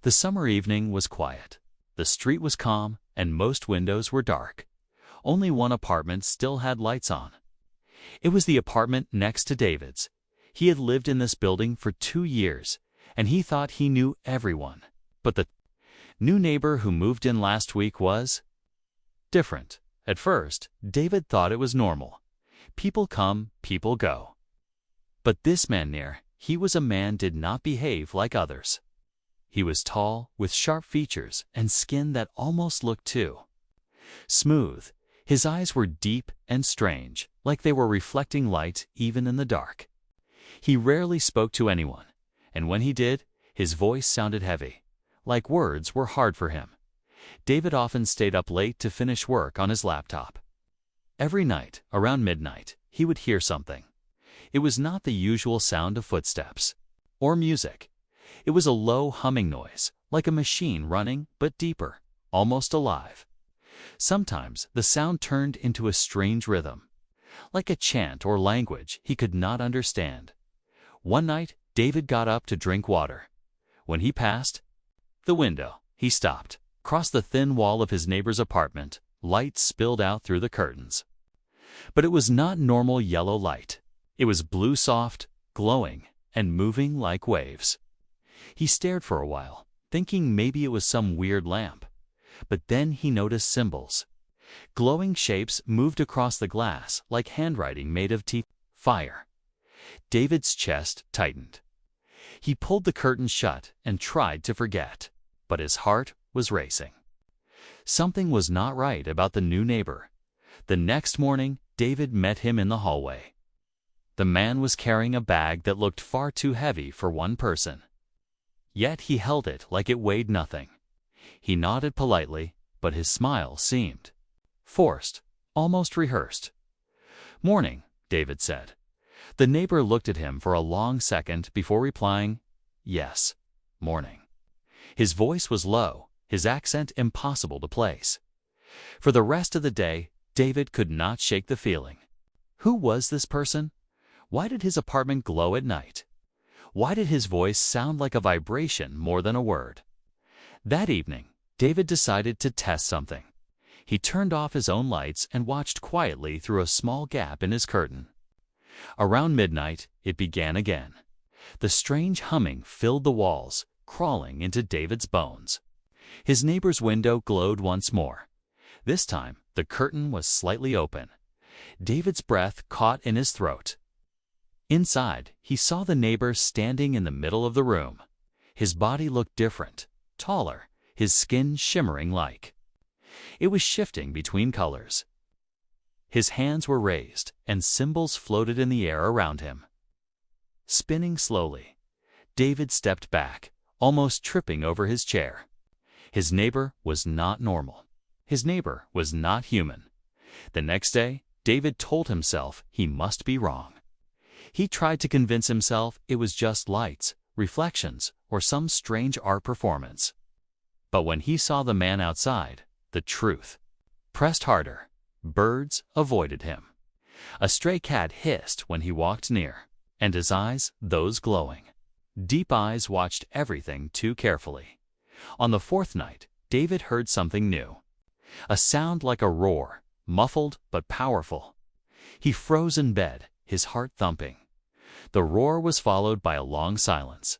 The summer evening was quiet. The street was calm, and most windows were dark. Only one apartment still had lights on. It was the apartment next to David's. He had lived in this building for 2 years, and he thought he knew everyone. But the new neighbor who moved in last week was different. At first, David thought it was normal. People come, people go. But this man he was a man did not behave like others. He was tall, with sharp features and skin that almost looked too smooth. His eyes were deep and strange, like they were reflecting light even in the dark. He rarely spoke to anyone, and when he did, his voice sounded heavy, like words were hard for him. David often stayed up late to finish work on his laptop. Every night, around midnight, he would hear something. It was not the usual sound of footsteps or music. It was a low humming noise, like a machine running, but deeper, almost alive. Sometimes the sound turned into a strange rhythm, like a chant or language he could not understand. One night, David got up to drink water. When he passed the window, he stopped. Across the thin wall of his neighbor's apartment, light spilled out through the curtains. But it was not normal yellow light. It was blue, soft, glowing, and moving like waves. He stared for a while, thinking maybe it was some weird lamp. But then he noticed symbols. Glowing shapes moved across the glass like handwriting made of fire. David's chest tightened. He pulled the curtain shut and tried to forget, but his heart was racing. Something was not right about the new neighbor. The next morning, David met him in the hallway. The man was carrying a bag that looked far too heavy for one person. Yet he held it like it weighed nothing. He nodded politely, but his smile seemed forced, almost rehearsed. "Morning," David said. The neighbor looked at him for a long second before replying, "Yes, morning." His voice was low, his accent impossible to place. For the rest of the day, David could not shake the feeling. Who was this person? Why did his apartment glow at night? Why did his voice sound like a vibration more than a word? That evening, David decided to test something. He turned off his own lights and watched quietly through a small gap in his curtain. Around midnight, it began again. The strange humming filled the walls, crawling into David's bones. His neighbor's window glowed once more. This time, the curtain was slightly open. David's breath caught in his throat. Inside, he saw the neighbor standing in the middle of the room. His body looked different, taller, his skin shimmering like it was shifting between colors. His hands were raised, and symbols floated in the air around him. Spinning slowly, David stepped back, almost tripping over his chair. His neighbor was not normal. His neighbor was not human. The next day, David told himself he must be wrong. He tried to convince himself it was just lights, reflections, or some strange art performance. But when he saw the man outside, the truth pressed harder. Birds avoided him. A stray cat hissed when he walked near, and his eyes, those glowing, deep eyes, watched everything too carefully. On the fourth night, David heard something new. A sound like a roar, muffled but powerful. He froze in bed, his heart thumping. The roar was followed by a long silence.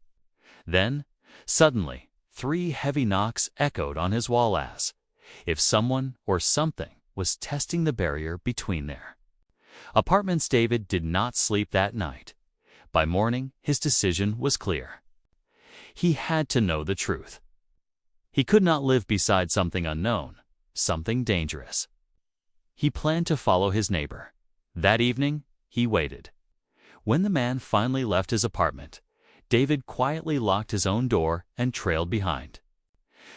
Then, suddenly, 3 heavy knocks echoed on his wall as if someone or something was testing the barrier between their apartments. David did not sleep that night. By morning, his decision was clear. He had to know the truth. He could not live beside something unknown, something dangerous. He planned to follow his neighbor. That evening, he waited. When the man finally left his apartment, David quietly locked his own door and trailed behind.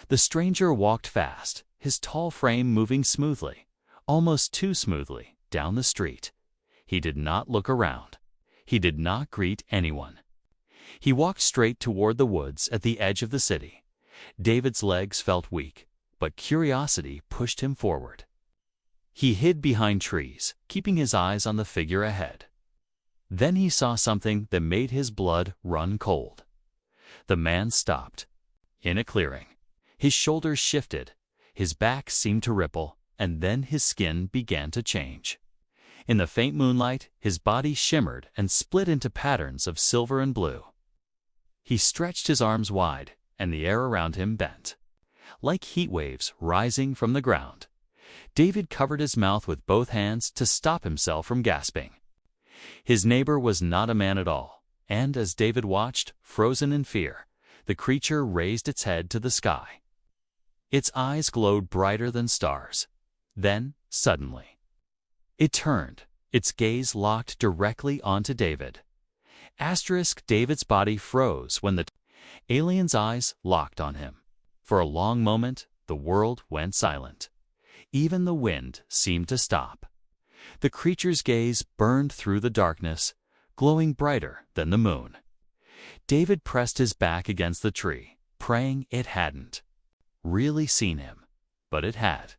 The stranger walked fast, his tall frame moving smoothly, almost too smoothly, down the street. He did not look around. He did not greet anyone. He walked straight toward the woods at the edge of the city. David's legs felt weak, but curiosity pushed him forward. He hid behind trees, keeping his eyes on the figure ahead. Then he saw something that made his blood run cold. The man stopped. in a clearing. His shoulders shifted, his back seemed to ripple, and then his skin began to change. In the faint moonlight, his body shimmered and split into patterns of silver and blue. He stretched his arms wide, and the air around him bent. Like heat waves rising from the ground, David covered his mouth with both hands to stop himself from gasping. His neighbor was not a man at all, and as David watched, frozen in fear, the creature raised its head to the sky. Its eyes glowed brighter than stars. Then, suddenly, it turned, its gaze locked directly onto David. David's body froze when the alien's eyes locked on him. For a long moment, the world went silent. Even the wind seemed to stop. The creature's gaze burned through the darkness, glowing brighter than the moon. David pressed his back against the tree, praying it hadn't really seen him, but it had.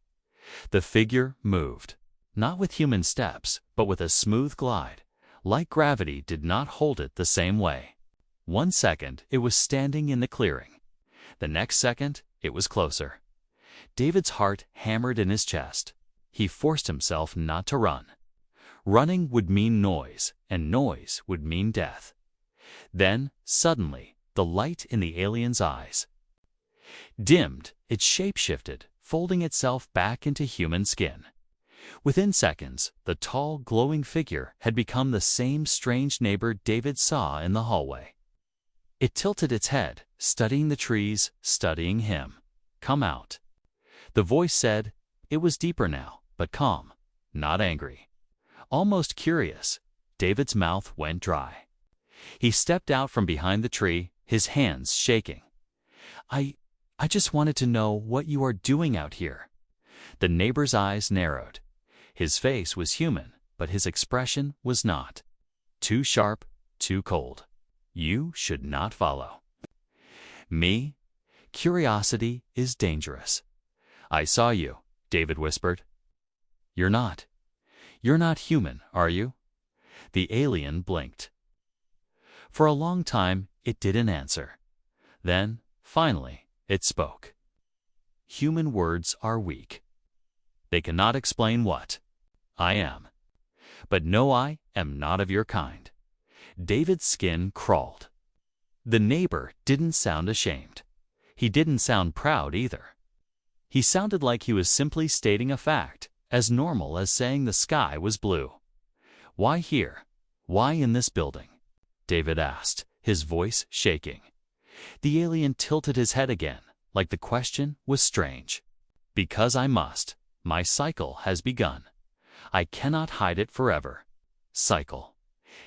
The figure moved, not with human steps, but with a smooth glide, like gravity did not hold it the same way. 1 second, it was standing in the clearing. The next second, it was closer. David's heart hammered in his chest. He forced himself not to run. Running would mean noise, and noise would mean death. Then, suddenly, the light in the alien's eyes dimmed, its shape shifted, folding itself back into human skin. Within seconds, the tall, glowing figure had become the same strange neighbor David saw in the hallway. It tilted its head, studying the trees, studying him. "Come out." The voice said. It was deeper now, but calm, not angry. Almost curious, David's mouth went dry. He stepped out from behind the tree, his hands shaking. I just wanted to know what you are doing out here." The neighbor's eyes narrowed. His face was human, but his expression was not. Too sharp, too cold. "You should not follow me. Curiosity is dangerous." "I saw you," David whispered. You're not human, are you?" The alien blinked. For a long time, it didn't answer. Then, finally, it spoke. "Human words are weak. They cannot explain what I am. But no, I am not of your kind." David's skin crawled. The neighbor didn't sound ashamed. He didn't sound proud either. He sounded like he was simply stating a fact, as normal as saying the sky was blue. "Why here? Why in this building?" David asked, his voice shaking. The alien tilted his head again, like the question was strange. "Because I must. My cycle has begun. I cannot hide it forever." "Cycle,"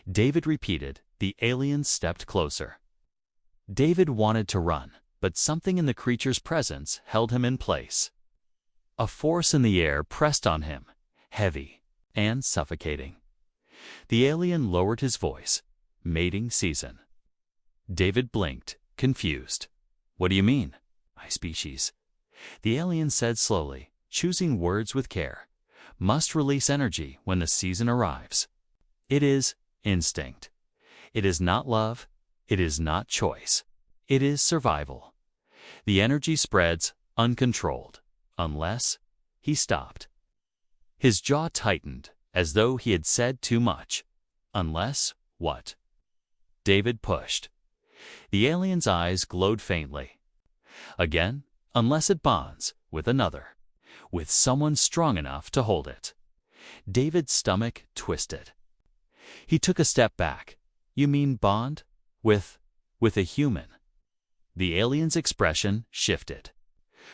David repeated. The alien stepped closer. David wanted to run, but something in the creature's presence held him in place. A force in the air pressed on him, heavy and suffocating. The alien lowered his voice. "Mating season." David blinked, confused. "What do you mean, my species?" The alien said slowly, choosing words with care. "Must release energy when the season arrives. It is instinct. It is not love. It is not choice. It is survival. The energy spreads uncontrolled, unless—" He stopped. His jaw tightened, as though he had said too much. "Unless what?" David pushed. The alien's eyes glowed faintly. "Again, unless it bonds with another, with someone strong enough to hold it." David's stomach twisted. He took a step back. "You mean bond? With a human?" The alien's expression shifted.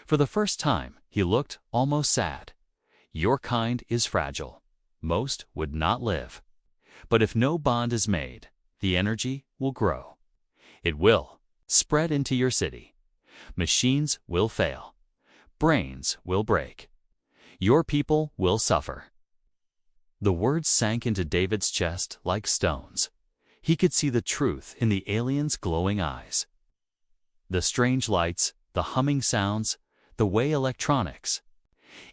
For the first time, he looked almost sad. "Your kind is fragile. Most would not live. But if no bond is made, the energy will grow. It will spread into your city. Machines will fail. Brains will break. Your people will suffer." The words sank into David's chest like stones. He could see the truth in the alien's glowing eyes. The strange lights, the humming sounds, the way electronics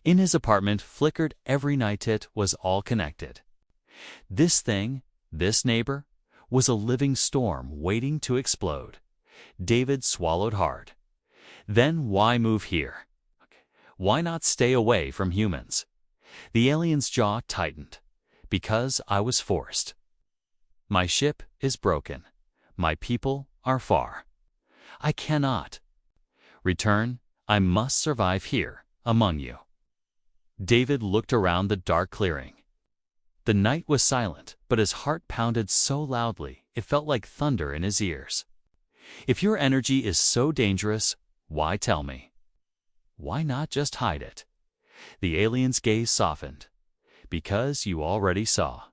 in his apartment flickered every night. It was all connected. This thing, this neighbor, was a living storm waiting to explode. David swallowed hard. Then why move here? Why not stay away from humans? The alien's jaw tightened. Because I was forced. My ship is broken. My people are far. I cannot return. I must survive here, among you. David looked around the dark clearing. The night was silent, but his heart pounded so loudly it felt like thunder in his ears. If your energy is so dangerous, why tell me? Why not just hide it? The alien's gaze softened. Because you already saw.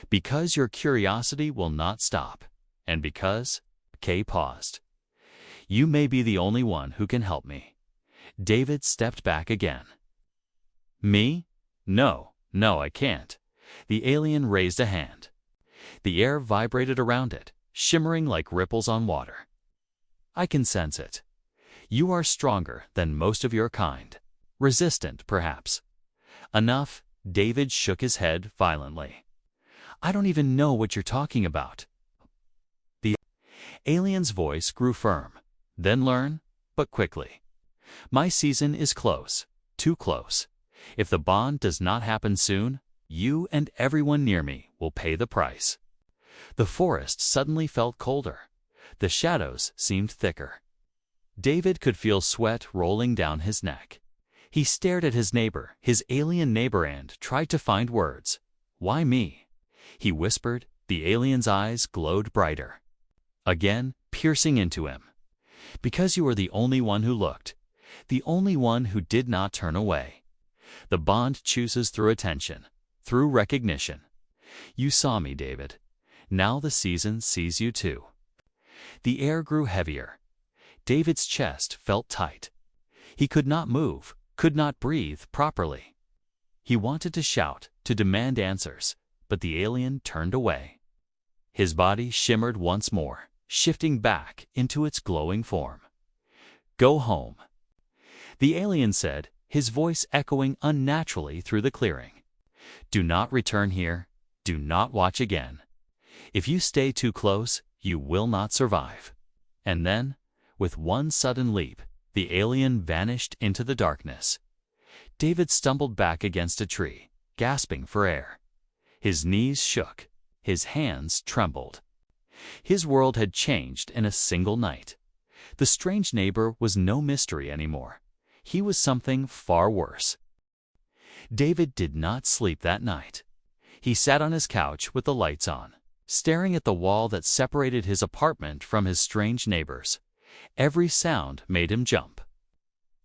Because your curiosity will not stop. And because, Kay paused. You may be the only one who can help me. David stepped back again. Me? No, I can't. The alien raised a hand. The air vibrated around it, shimmering like ripples on water. I can sense it. You are stronger than most of your kind. Resistant, perhaps. Enough. David shook his head violently. I don't even know what you're talking about. The alien's voice grew firm. Then learn, but quickly. My season is close, too close. If the bond does not happen soon, you and everyone near me will pay the price. The forest suddenly felt colder. The shadows seemed thicker. David could feel sweat rolling down his neck. He stared at his neighbor, his alien neighbor, and tried to find words. Why me? He whispered. The alien's eyes glowed brighter. Again, piercing into him. Because you were the only one who looked. The only one who did not turn away. The bond chooses through attention, through recognition. You saw me, David. Now the season sees you too. The air grew heavier. David's chest felt tight. He could not move, could not breathe properly. He wanted to shout, to demand answers, but the alien turned away. His body shimmered once more, shifting back into its glowing form. Go home. The alien said, his voice echoing unnaturally through the clearing. Do not return here. Do not watch again. If you stay too close, you will not survive. And then, with one sudden leap, the alien vanished into the darkness. David stumbled back against a tree, gasping for air. His knees shook. His hands trembled. His world had changed in a single night. The strange neighbor was no mystery anymore. He was something far worse. David did not sleep that night. He sat on his couch with the lights on, staring at the wall that separated his apartment from his strange neighbor's. Every sound made him jump.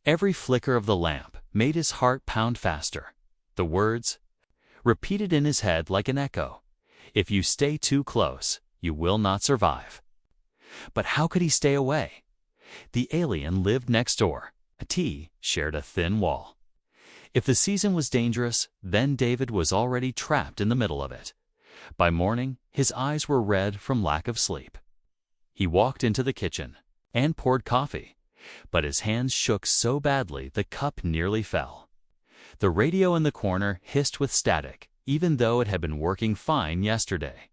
Every flicker of the lamp made his heart pound faster. The words, repeated in his head like an echo. If you stay too close, you will not survive. But how could he stay away? The alien lived next door. T shared a thin wall. If the season was dangerous, then David was already trapped in the middle of it. By morning, his eyes were red from lack of sleep. He walked into the kitchen and poured coffee, but his hands shook so badly the cup nearly fell. The radio in the corner hissed with static, even though it had been working fine yesterday.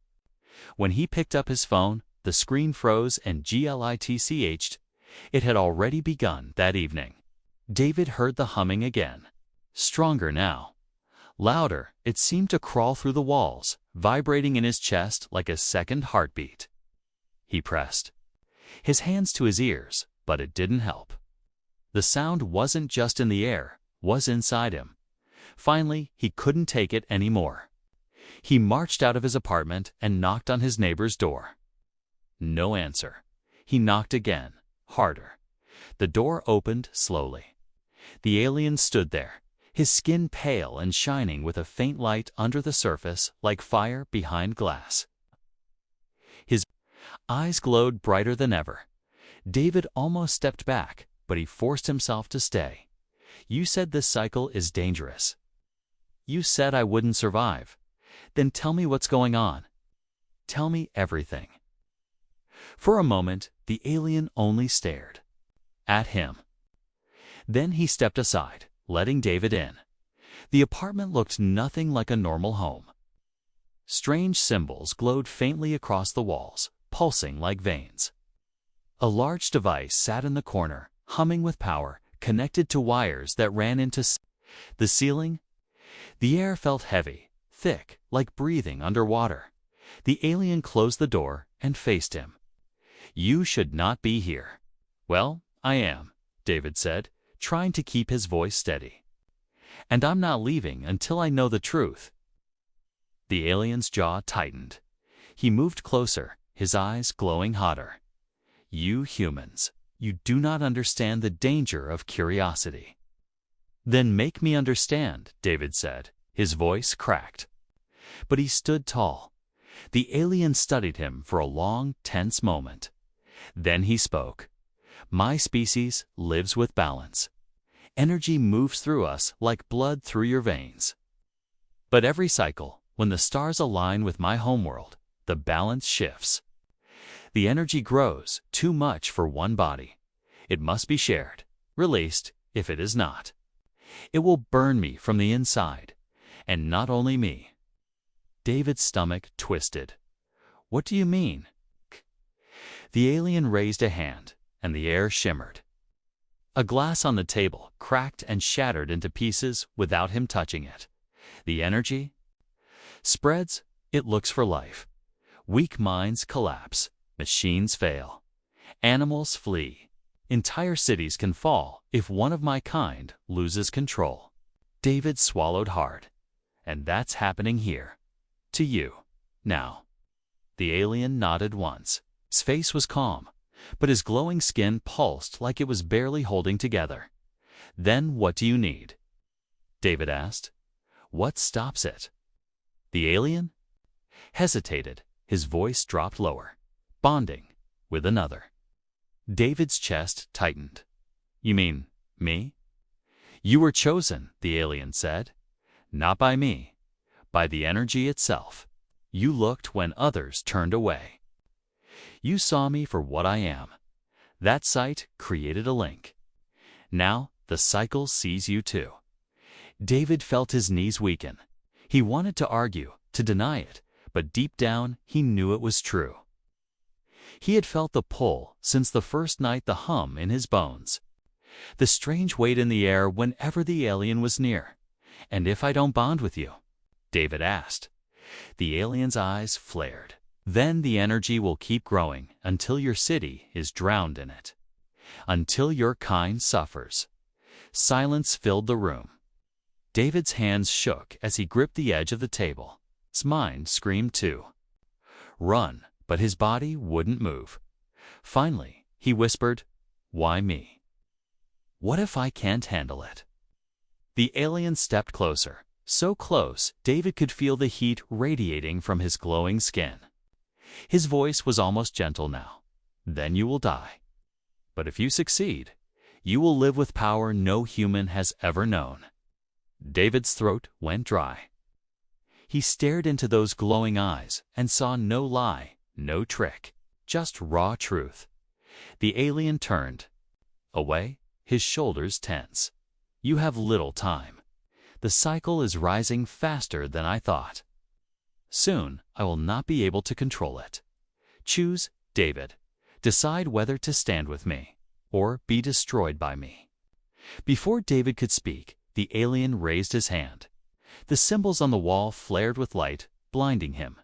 When he picked up his phone, the screen froze and glitched. It had already begun that evening. David heard the humming again. Stronger now. Louder, it seemed to crawl through the walls, vibrating in his chest like a second heartbeat. He pressed his hands to his ears, but it didn't help. The sound wasn't just in the air, was inside him. Finally, he couldn't take it anymore. He marched out of his apartment and knocked on his neighbor's door. No answer. He knocked again, harder. The door opened slowly. The alien stood there, his skin pale and shining with a faint light under the surface like fire behind glass. His eyes glowed brighter than ever. David almost stepped back, but he forced himself to stay. You said this cycle is dangerous. You said I wouldn't survive. Then tell me what's going on. Tell me everything. For a moment, the alien only stared at him. Then he stepped aside, letting David in. The apartment looked nothing like a normal home. Strange symbols glowed faintly across the walls, pulsing like veins. A large device sat in the corner, humming with power, connected to wires that ran into the ceiling. The air felt heavy, thick, like breathing underwater. The alien closed the door and faced him. "You should not be here." "Well, I am," David said, trying to keep his voice steady. "And I'm not leaving until I know the truth." The alien's jaw tightened. He moved closer, his eyes glowing hotter. "You humans, you do not understand the danger of curiosity." "Then make me understand," David said. His voice cracked. But he stood tall. The alien studied him for a long, tense moment. Then he spoke. "My species lives with balance. Energy moves through us like blood through your veins. But every cycle, when the stars align with my homeworld, the balance shifts. The energy grows too much for one body. It must be shared, released. If it is not, it will burn me from the inside, and not only me." David's stomach twisted. "What do you mean?" The alien raised a hand, and the air shimmered. A glass on the table cracked and shattered into pieces without him touching it. "The energy spreads, it looks for life. Weak minds collapse, machines fail, animals flee. Entire cities can fall if one of my kind loses control." David swallowed hard. "And that's happening here. To you. Now." The alien nodded once. His face was calm, but his glowing skin pulsed like it was barely holding together. "Then what do you need?" David asked. "What stops it?" The alien hesitated. His voice dropped lower. "Bonding with another." David's chest tightened. "You mean me?" "You were chosen," the alien said. "Not by me, by the energy itself. You looked when others turned away. You saw me for what I am. That sight created a link. Now the cycle sees you too." David felt his knees weaken. He wanted to argue, to deny it, but deep down he knew it was true. He had felt the pull since the first night, the hum in his bones, the strange weight in the air whenever the alien was near. "And if I don't bond with you?" David asked. The alien's eyes flared. "Then the energy will keep growing until your city is drowned in it. Until your kind suffers." Silence filled the room. David's hands shook as he gripped the edge of the table. His mind screamed too. "Run," but his body wouldn't move. Finally, he whispered, "Why me? What if I can't handle it?" The alien stepped closer, so close David could feel the heat radiating from his glowing skin. His voice was almost gentle now. "Then you will die. But if you succeed, you will live with power no human has ever known." David's throat went dry. He stared into those glowing eyes and saw no lie, no trick, just raw truth. The alien turned away, his shoulders tense. "You have little time. The cycle is rising faster than I thought. Soon I will not be able to control it. Choose, David. Decide whether to stand with me or be destroyed by me." Before David could speak, the alien raised his hand. The symbols on the wall flared with light, blinding him.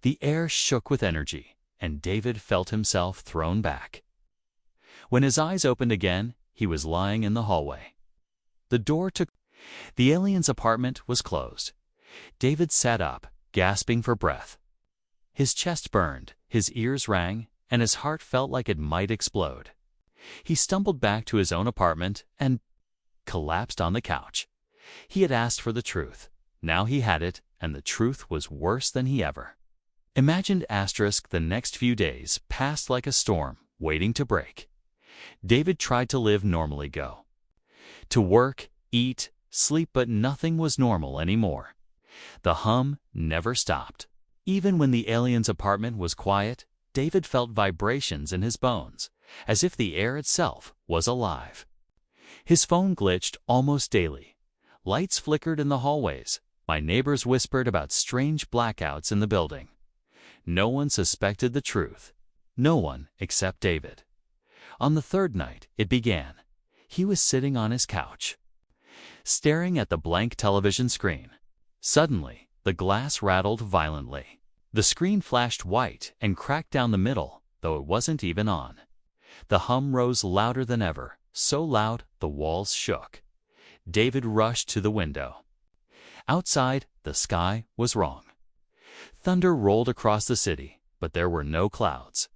The air shook with energy, and David felt himself thrown back. When his eyes opened again, he was lying in the hallway. The alien's apartment was closed. David sat up, gasping for breath. His chest burned, his ears rang, and his heart felt like it might explode. He stumbled back to his own apartment and collapsed on the couch. He had asked for the truth. Now he had it, and the truth was worse than he ever imagined. The next few days passed like a storm, waiting to break. David tried to live normally, go to work, eat, sleep, but nothing was normal anymore. The hum never stopped. Even when the alien's apartment was quiet, David felt vibrations in his bones, as if the air itself was alive. His phone glitched almost daily. Lights flickered in the hallways. My neighbors whispered about strange blackouts in the building. No one suspected the truth. No one except David. On the third night, it began. He was sitting on his couch, staring at the blank television screen. Suddenly, the glass rattled violently. The screen flashed white and cracked down the middle, though it wasn't even on. The hum rose louder than ever, so loud the walls shook. David rushed to the window. Outside, the sky was wrong. Thunder rolled across the city, but there were no clouds.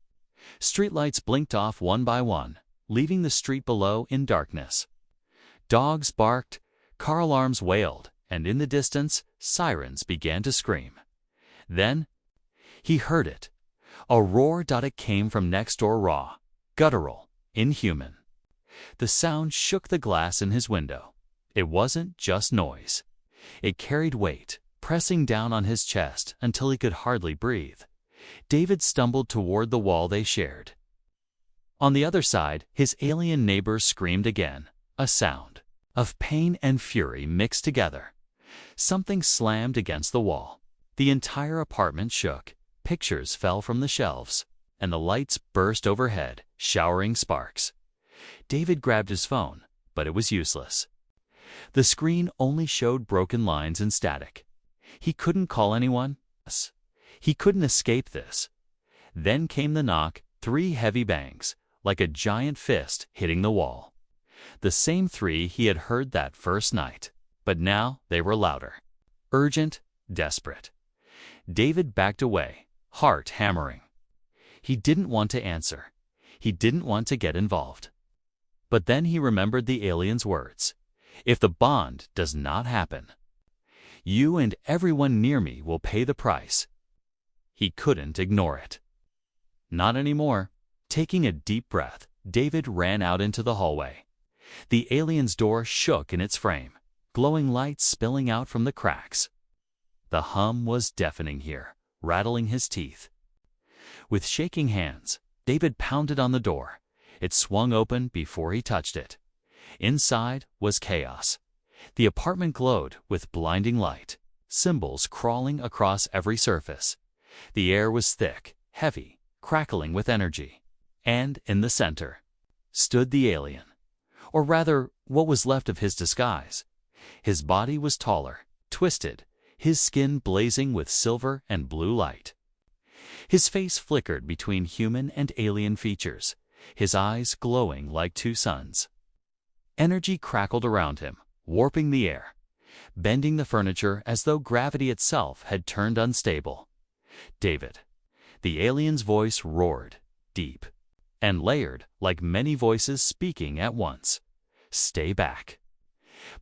Streetlights blinked off one by one, leaving the street below in darkness. Dogs barked, car alarms wailed, and in the distance, sirens began to scream. Then, he heard it. A roar. It came from next door, raw, guttural, inhuman. The sound shook the glass in his window. It wasn't just noise. It carried weight, pressing down on his chest until he could hardly breathe. David stumbled toward the wall they shared. On the other side, his alien neighbor screamed again, a sound of pain and fury mixed together. Something slammed against the wall. The entire apartment shook, pictures fell from the shelves, and the lights burst overhead, showering sparks. David grabbed his phone, but it was useless. The screen only showed broken lines and static. He couldn't call anyone. He couldn't escape this. Then came the knock, 3 heavy bangs, like a giant fist hitting the wall. The same 3 he had heard that first night, but now they were louder. Urgent, desperate. David backed away, heart hammering. He didn't want to answer. He didn't want to get involved. But then he remembered the alien's words. If the bond does not happen, you and everyone near me will pay the price. He couldn't ignore it. Not anymore. Taking a deep breath, David ran out into the hallway. The alien's door shook in its frame, glowing lights spilling out from the cracks. The hum was deafening here, rattling his teeth. With shaking hands, David pounded on the door. It swung open before he touched it. Inside was chaos. The apartment glowed with blinding light, symbols crawling across every surface. The air was thick, heavy, crackling with energy. And in the center stood the alien. Or rather, what was left of his disguise. His body was taller, twisted, his skin blazing with silver and blue light. His face flickered between human and alien features, his eyes glowing like 2 suns. Energy crackled around him, warping the air, bending the furniture as though gravity itself had turned unstable. David. The alien's voice roared, deep and layered like many voices speaking at once. Stay back.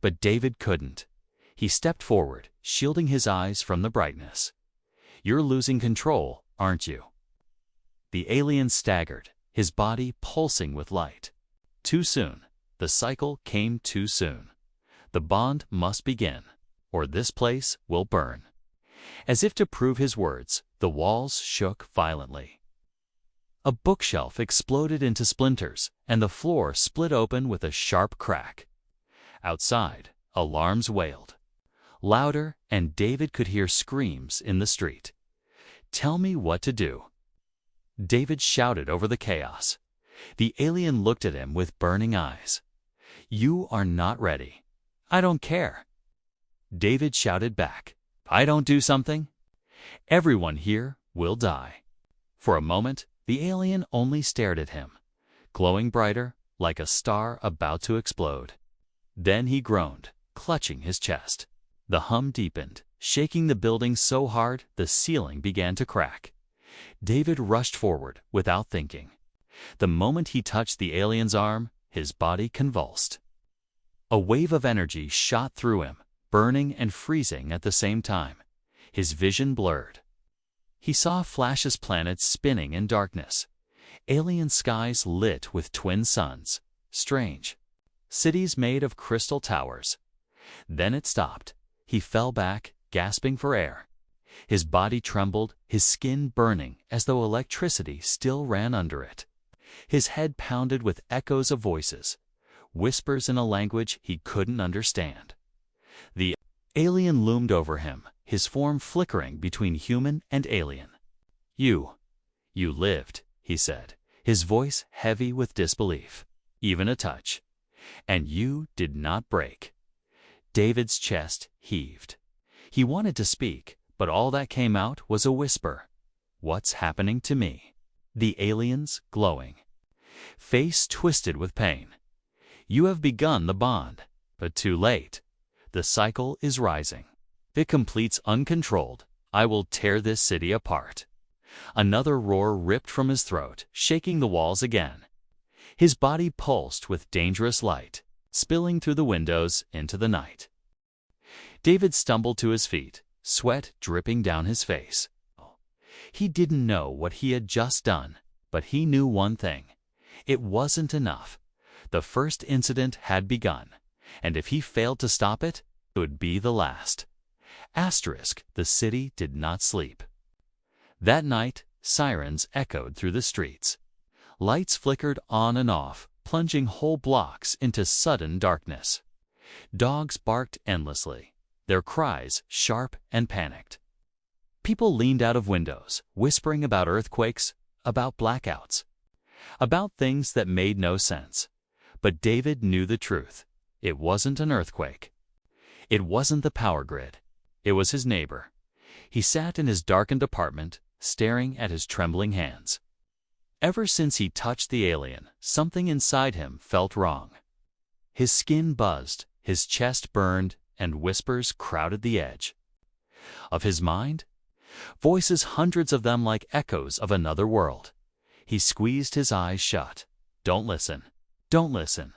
But David couldn't. He stepped forward, shielding his eyes from the brightness. You're losing control, aren't you? The alien staggered, his body pulsing with light. Too soon. The cycle came too soon. The bond must begin, or this place will burn. As if to prove his words, the walls shook violently. A bookshelf exploded into splinters, and the floor split open with a sharp crack. Outside, alarms wailed. Louder, and David could hear screams in the street. Tell me what to do. David shouted over the chaos. The alien looked at him with burning eyes. You are not ready. I don't care. David shouted back. If I don't do something, everyone here will die. For a moment, the alien only stared at him, glowing brighter, like a star about to explode. Then he groaned, clutching his chest. The hum deepened, shaking the building so hard the ceiling began to crack. David rushed forward without thinking. The moment he touched the alien's arm, his body convulsed. A wave of energy shot through him, burning and freezing at the same time. His vision blurred. He saw flashes, planets spinning in darkness. Alien skies lit with twin suns. Strange. Cities made of crystal towers. Then it stopped. He fell back, gasping for air. His body trembled, his skin burning as though electricity still ran under it. His head pounded with echoes of voices, whispers in a language he couldn't understand. The alien loomed over him, his form flickering between human and alien. You lived, he said, his voice heavy with disbelief. Even a touch. And you did not break. David's chest heaved. He wanted to speak, but all that came out was a whisper. What's happening to me? The aliens glowing. Face twisted with pain. You have begun the bond, but too late. The cycle is rising. If it completes uncontrolled, I will tear this city apart. Another roar ripped from his throat, shaking the walls again. His body pulsed with dangerous light, spilling through the windows into the night. David stumbled to his feet, sweat dripping down his face. He didn't know what he had just done, but he knew one thing. It wasn't enough. The first incident had begun, and if he failed to stop it, it would be the last. The city did not sleep. That night, sirens echoed through the streets. Lights flickered on and off, plunging whole blocks into sudden darkness. Dogs barked endlessly, their cries sharp and panicked. People leaned out of windows, whispering about earthquakes, about blackouts, about things that made no sense. But David knew the truth. It wasn't an earthquake. It wasn't the power grid. It was his neighbor. He sat in his darkened apartment, staring at his trembling hands. Ever since he touched the alien, something inside him felt wrong. His skin buzzed, his chest burned, and whispers crowded the edge. Of his mind? Voices, hundreds of them like echoes of another world. He squeezed his eyes shut. Don't listen. Don't listen.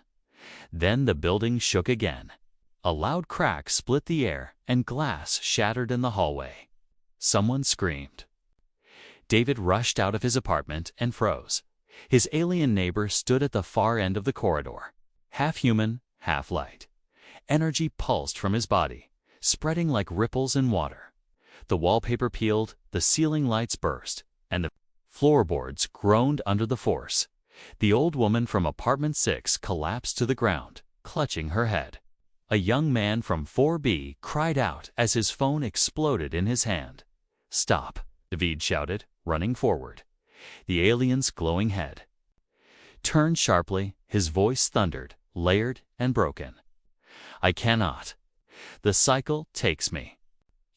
Then the building shook again. A loud crack split the air, and glass shattered in the hallway. Someone screamed. David rushed out of his apartment and froze. His alien neighbor stood at the far end of the corridor, half human, half light. Energy pulsed from his body, spreading like ripples in water. The wallpaper peeled, the ceiling lights burst, and the floorboards groaned under the force. The old woman from apartment 6 collapsed to the ground, clutching her head. A young man from 4B cried out as his phone exploded in his hand. Stop, David shouted, running forward. The alien's glowing head turned sharply, his voice thundered, layered and broken. I cannot. The cycle takes me.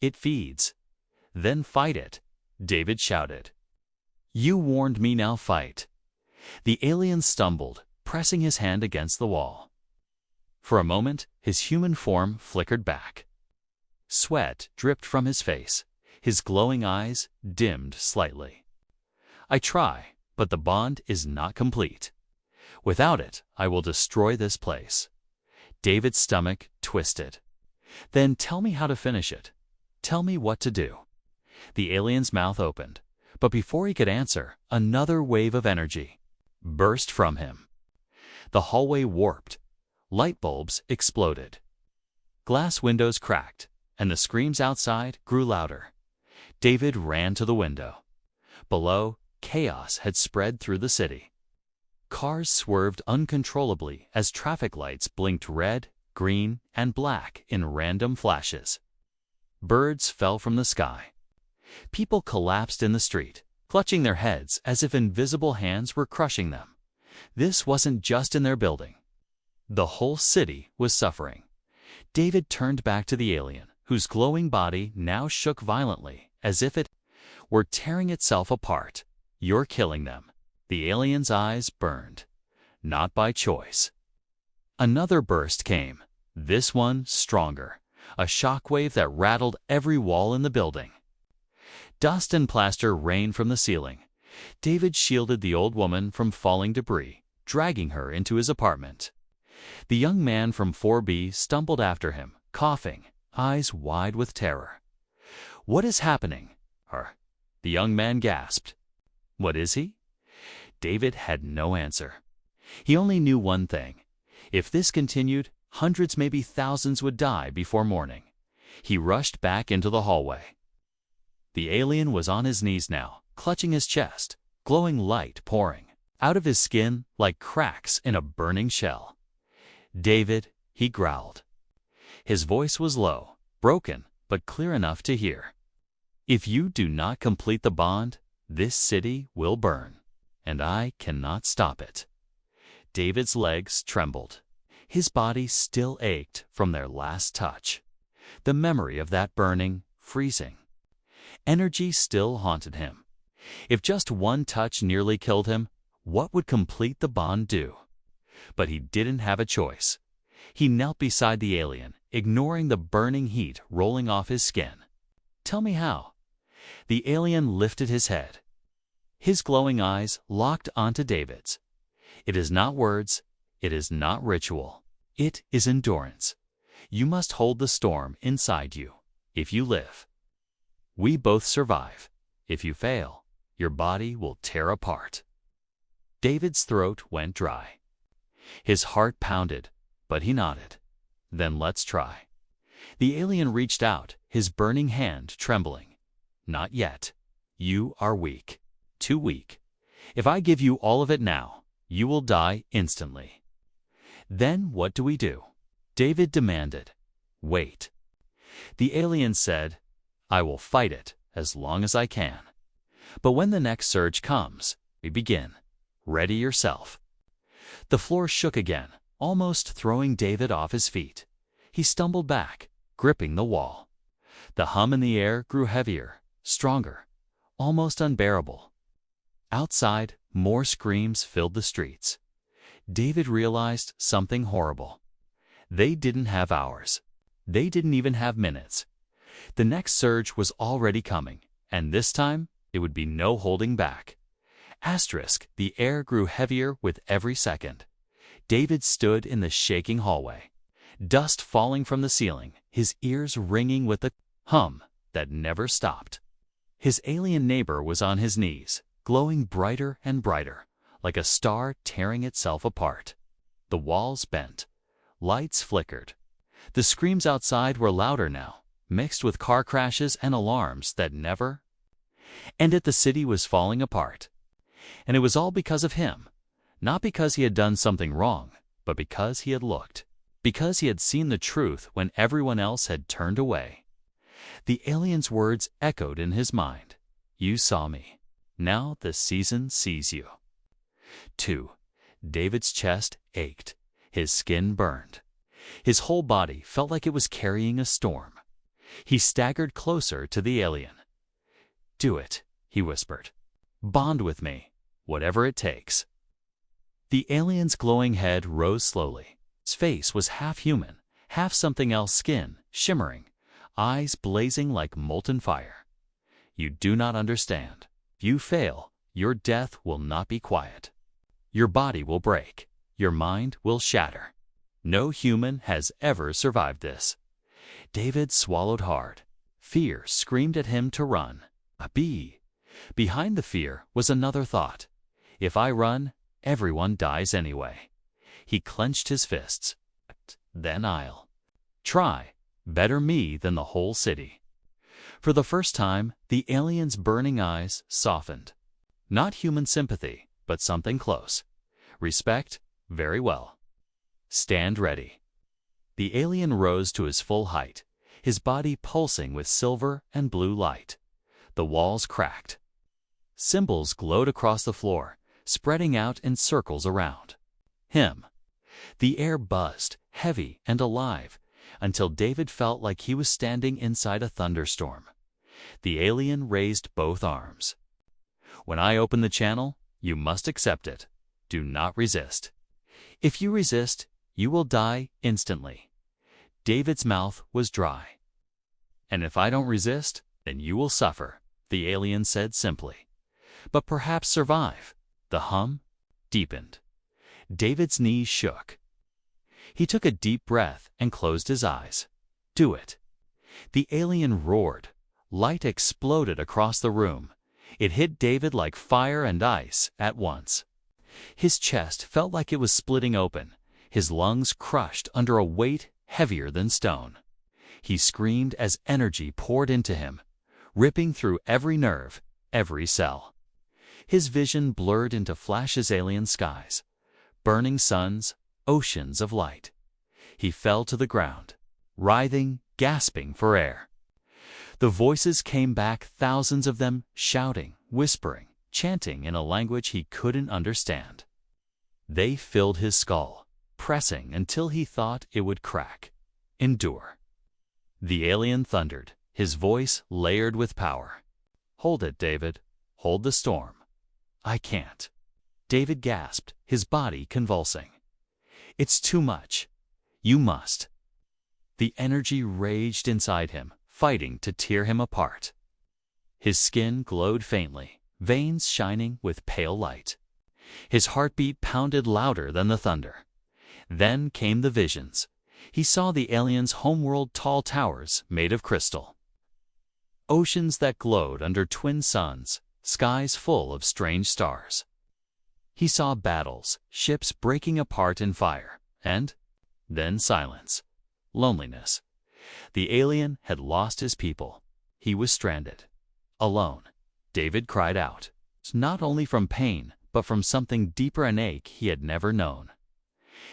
It feeds. Then fight it, David shouted. You warned me, now fight. The alien stumbled, pressing his hand against the wall. For a moment, his human form flickered back. Sweat dripped from his face. His glowing eyes dimmed slightly. I try, but the bond is not complete. Without it, I will destroy this place. David's stomach twisted. Then tell me how to finish it. Tell me what to do. The alien's mouth opened, but before he could answer, another wave of energy burst from him. The hallway warped. Light bulbs exploded. Glass windows cracked, and the screams outside grew louder. David ran to the window. Below, chaos had spread through the city. Cars swerved uncontrollably as traffic lights blinked red, green, and black in random flashes. Birds fell from the sky. People collapsed in the street, clutching their heads as if invisible hands were crushing them. This wasn't just in their building. The whole city was suffering. David turned back to the alien, whose glowing body now shook violently, as if it were tearing itself apart. You're killing them. The alien's eyes burned. Not by choice. Another burst came, this one stronger, a shockwave that rattled every wall in the building. Dust and plaster rained from the ceiling. David shielded the old woman from falling debris, dragging her into his apartment. The young man from 4B stumbled after him, coughing, eyes wide with terror. What is happening? The young man gasped. What is he? David had no answer. He only knew one thing. If this continued, hundreds, maybe thousands would die before morning. He rushed back into the hallway. The alien was on his knees now, clutching his chest, glowing light pouring out of his skin like cracks in a burning shell. David, he growled. His voice was low, broken, but clear enough to hear. If you do not complete the bond, this city will burn. and I cannot stop it." David's legs trembled. His body still ached from their last touch. The memory of that burning, freezing energy still haunted him. If just one touch nearly killed him, what would complete the bond do? But he didn't have a choice. He knelt beside the alien, ignoring the burning heat rolling off his skin. "Tell me how." The alien lifted his head. His glowing eyes locked onto David's. "It is not words. It is not ritual. It is endurance. You must hold the storm inside you. If you live, we both survive. If you fail, your body will tear apart." David's throat went dry. His heart pounded, but he nodded. "Then let's try." The alien reached out, his burning hand trembling. "Not yet. You are weak. Too weak. If I give you all of it now, you will die instantly." "Then what do we do?" David demanded. "Wait." The alien said, "I will fight it as long as I can. But when the next surge comes, we begin. Ready yourself." The floor shook again, almost throwing David off his feet. He stumbled back, gripping the wall. The hum in the air grew heavier, stronger, almost unbearable. Outside, more screams filled the streets. David realized something horrible. They didn't have hours. They didn't even have minutes. The next surge was already coming, and this time it would be no holding back. The air grew heavier with every second. David stood in the shaking hallway, dust falling from the ceiling, his ears ringing with the hum that never stopped. His alien neighbor was on his knees, glowing brighter and brighter, like a star tearing itself apart. The walls bent. Lights flickered. The screams outside were louder now, mixed with car crashes and alarms that never ended. The city was falling apart. And it was all because of him. Not because he had done something wrong, but because he had looked. Because he had seen the truth when everyone else had turned away. The alien's words echoed in his mind. "You saw me. Now the season sees you." 2. David's chest ached. His skin burned. His whole body felt like it was carrying a storm. He staggered closer to the alien. "Do it," he whispered. "Bond with me, whatever it takes." The alien's glowing head rose slowly. His face was half human, half something else, skin shimmering, eyes blazing like molten fire. "You do not understand. If you fail, your death will not be quiet. Your body will break. Your mind will shatter. No human has ever survived this." David swallowed hard. Fear screamed at him to run. Behind the fear was another thought. If I run, everyone dies anyway. He clenched his fists. Then I'll try. Better me than the whole city. For the first time, the alien's burning eyes softened. Not human sympathy, but something close. Respect? Very well. Stand ready. The alien rose to his full height, his body pulsing with silver and blue light. The walls cracked. Symbols glowed across the floor, spreading out in circles around him. The air buzzed, heavy and alive, until David felt like he was standing inside a thunderstorm. The alien raised both arms. "When I open the channel, you must accept it. Do not resist. If you resist, you will die instantly." David's mouth was dry. "And if I don't resist, then you will suffer," the alien said simply. "But perhaps survive." The hum deepened. David's knees shook. He took a deep breath and closed his eyes. "Do it." The alien roared. Light exploded across the room. It hit David like fire and ice at once. His chest felt like it was splitting open, his lungs crushed under a weight heavier than stone. He screamed as energy poured into him, ripping through every nerve, every cell. His vision blurred into flashes, alien skies, burning suns, oceans of light. He fell to the ground, writhing, gasping for air. The voices came back, thousands of them, shouting, whispering, chanting in a language he couldn't understand. They filled his skull, pressing until he thought it would crack. Endure. The alien thundered, his voice layered with power. Hold it, David. Hold the storm. I can't. David gasped, his body convulsing. It's too much. You must. The energy raged inside him, fighting to tear him apart. His skin glowed faintly, veins shining with pale light. His heartbeat pounded louder than the thunder. Then came the visions. He saw the aliens' homeworld tall towers made of crystal. Oceans that glowed under twin suns, skies full of strange stars. He saw battles, ships breaking apart in fire, and then silence, loneliness. The alien had lost his people. He was stranded. Alone. David cried out, not only from pain, but from something deeper, an ache he had never known.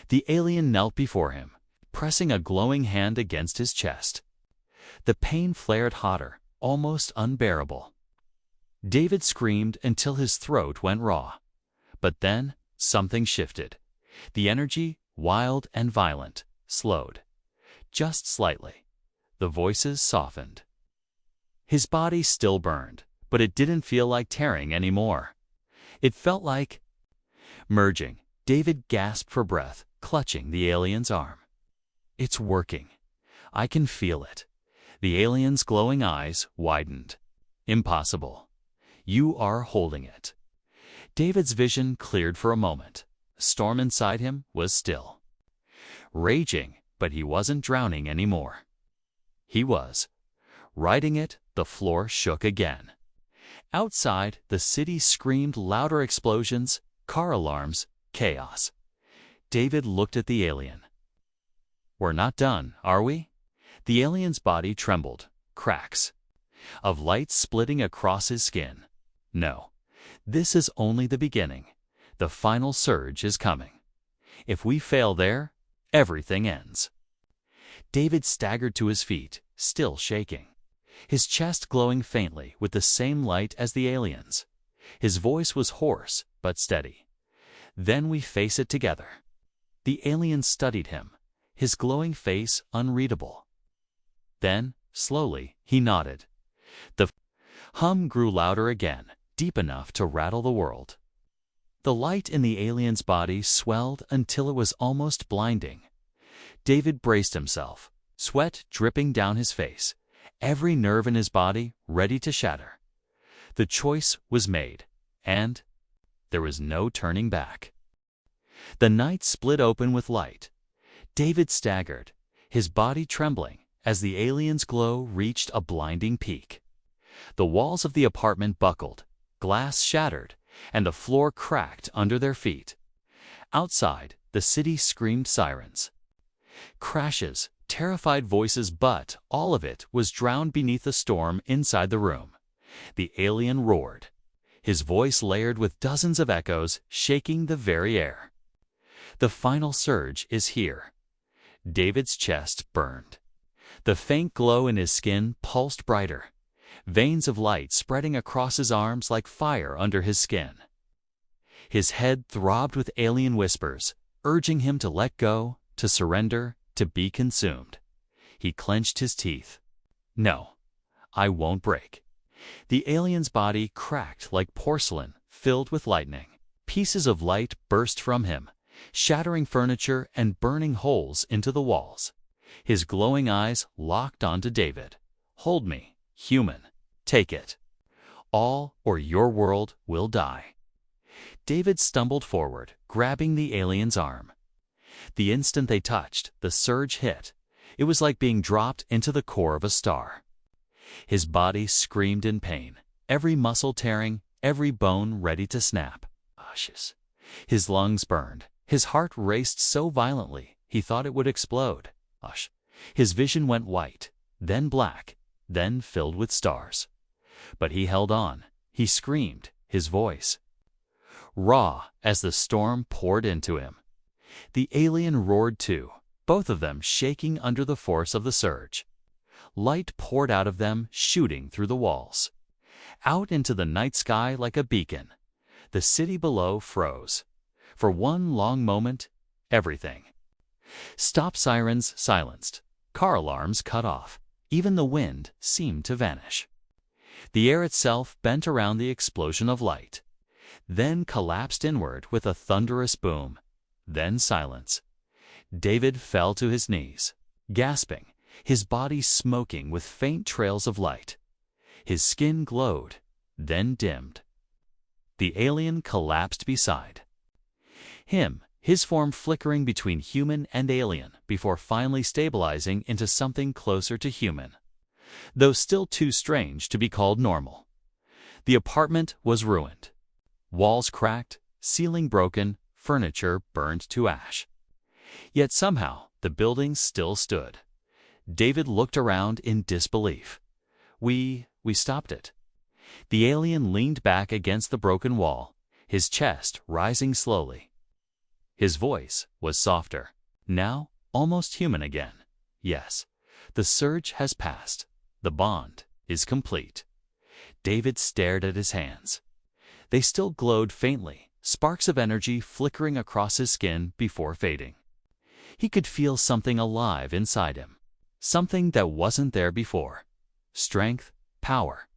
The alien knelt before him, pressing a glowing hand against his chest. The pain flared hotter, almost unbearable. David screamed until his throat went raw. But then something shifted. The energy, wild and violent, slowed. Just slightly. The voices softened. His body still burned, but it didn't feel like tearing anymore. It felt like merging. David gasped for breath, clutching the alien's arm. It's working. I can feel it. The alien's glowing eyes widened. Impossible. You are holding it. David's vision cleared for a moment. The storm inside him was still. Raging, but he wasn't drowning anymore. He was. Riding it, the floor shook again. Outside, the city screamed louder explosions, car alarms, chaos. David looked at the alien. We're not done, are we? The alien's body trembled, cracks of light splitting across his skin. No, this is only the beginning. The final surge is coming. If we fail there, everything ends. David staggered to his feet, still shaking. His chest glowing faintly with the same light as the alien's. His voice was hoarse but steady. Then we face it together. The alien studied him, his glowing face unreadable. Then, slowly, he nodded. The hum grew louder again, deep enough to rattle the world. The light in the alien's body swelled until it was almost blinding. David braced himself, sweat dripping down his face, every nerve in his body ready to shatter. The choice was made, and there was no turning back. The night split open with light. David staggered, his body trembling as the alien's glow reached a blinding peak. The walls of the apartment buckled, glass shattered, and the floor cracked under their feet. Outside, the city screamed sirens. Crashes, terrified voices, but all of it was drowned beneath the storm inside the room. The alien roared, his voice layered with dozens of echoes, shaking the very air. The final surge is here. David's chest burned. The faint glow in his skin pulsed brighter, veins of light spreading across his arms like fire under his skin. His head throbbed with alien whispers, urging him to let go, to surrender, to be consumed. He clenched his teeth. No, I won't break. The alien's body cracked like porcelain, filled with lightning. Pieces of light burst from him, shattering furniture and burning holes into the walls. His glowing eyes locked onto David. Hold me, human. Take it. All or your world will die. David stumbled forward, grabbing the alien's arm. The instant they touched, the surge hit. It was like being dropped into the core of a star. His body screamed in pain, every muscle tearing, every bone ready to snap. Ashes. His lungs burned. His heart raced so violently, he thought it would explode. His vision went white, then black, then filled with stars. But he held on. He screamed, his voice raw as the storm poured into him. The alien roared too, both of them shaking under the force of the surge. Light poured out of them, shooting through the walls. out into the night sky like a beacon. The city below froze. For one long moment, everything. Stop sirens silenced. Car alarms cut off. Even the wind seemed to vanish. The air itself bent around the explosion of light, then collapsed inward with a thunderous boom. Then silence. David fell to his knees, gasping, his body smoking with faint trails of light. His skin glowed, then dimmed. The alien collapsed beside him, his form flickering between human and alien before finally stabilizing into something closer to human, though still too strange to be called normal. The apartment was ruined. Walls cracked, ceiling broken, furniture burned to ash. Yet somehow the building still stood. David looked around in disbelief. We stopped it. The alien leaned back against the broken wall, his chest rising slowly. His voice was softer, now almost human again. Yes, the surge has passed. The bond is complete. David stared at his hands. They still glowed faintly, sparks of energy flickering across his skin before fading. He could feel something alive inside him, something that wasn't there before. Strength, power,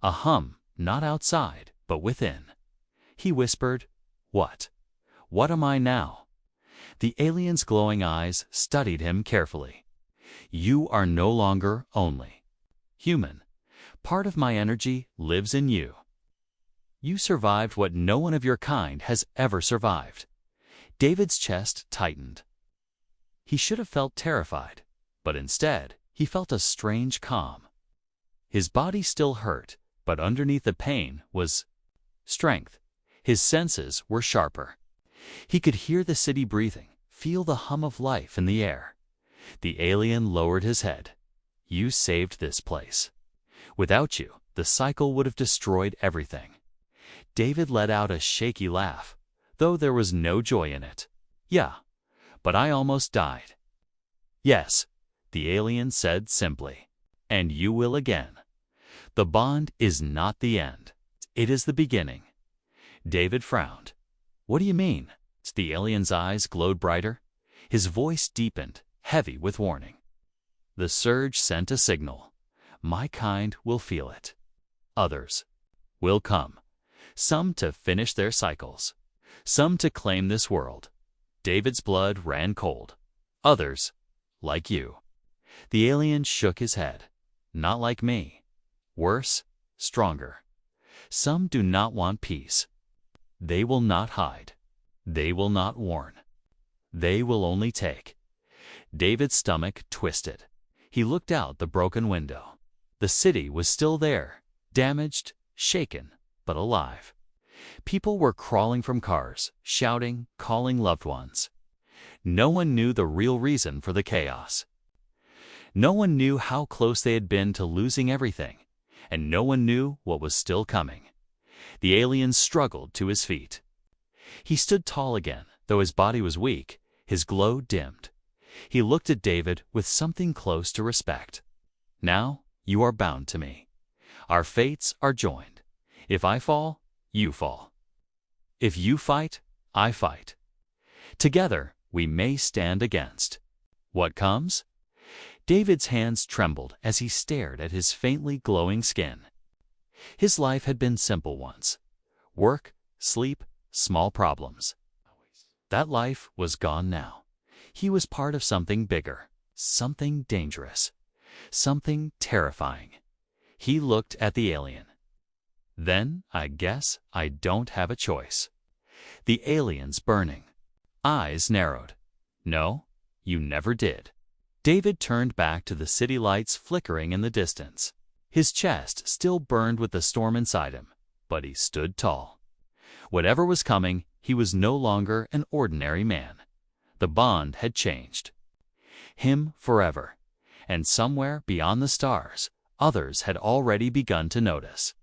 a hum not outside but within. He whispered, "What? What am I now?" The alien's glowing eyes studied him carefully. "You are no longer only human. Part of my energy lives in you. You survived what no one of your kind has ever survived." David's chest tightened. He should have felt terrified, but instead he felt a strange calm. His body still hurt, but underneath the pain was strength. His senses were sharper. He could hear the city breathing, feel the hum of life in the air. The alien lowered his head. "You saved this place. Without you, the cycle would have destroyed everything." David let out a shaky laugh, though there was no joy in it. "Yeah, but I almost died." "Yes," the alien said simply, "and you will again. The bond is not the end. It is the beginning." David frowned. "What do you mean?" The alien's eyes glowed brighter. His voice deepened, heavy with warning. "The surge sent a signal. My kind will feel it. Others will come. Some to finish their cycles. Some to claim this world." David's blood ran cold. "Others, like you." The alien shook his head. "Not like me. Worse, stronger. Some do not want peace. They will not hide. They will not warn. They will only take." David's stomach twisted. He looked out the broken window. The city was still there, damaged, shaken, but alive. People were crawling from cars, shouting, calling loved ones. No one knew the real reason for the chaos. No one knew how close they had been to losing everything, and no one knew what was still coming. The alien struggled to his feet. He stood tall again, though his body was weak, his glow dimmed. He looked at David with something close to respect. "Now you are bound to me. Our fates are joined. If I fall, you fall. If you fight, I fight. Together we may stand against what comes." David's hands trembled as he stared at his faintly glowing skin. His life had been simple once. Work, sleep, small problems. That life was gone now. He was part of something bigger, something dangerous, something terrifying. He looked at the alien. "Then I guess I don't have a choice." The alien's burning eyes narrowed. "No, you never did." David turned back to the city lights flickering in the distance. His chest still burned with the storm inside him, but he stood tall. Whatever was coming, he was no longer an ordinary man. The bond had changed. Him forever. And somewhere beyond the stars, others had already begun to notice.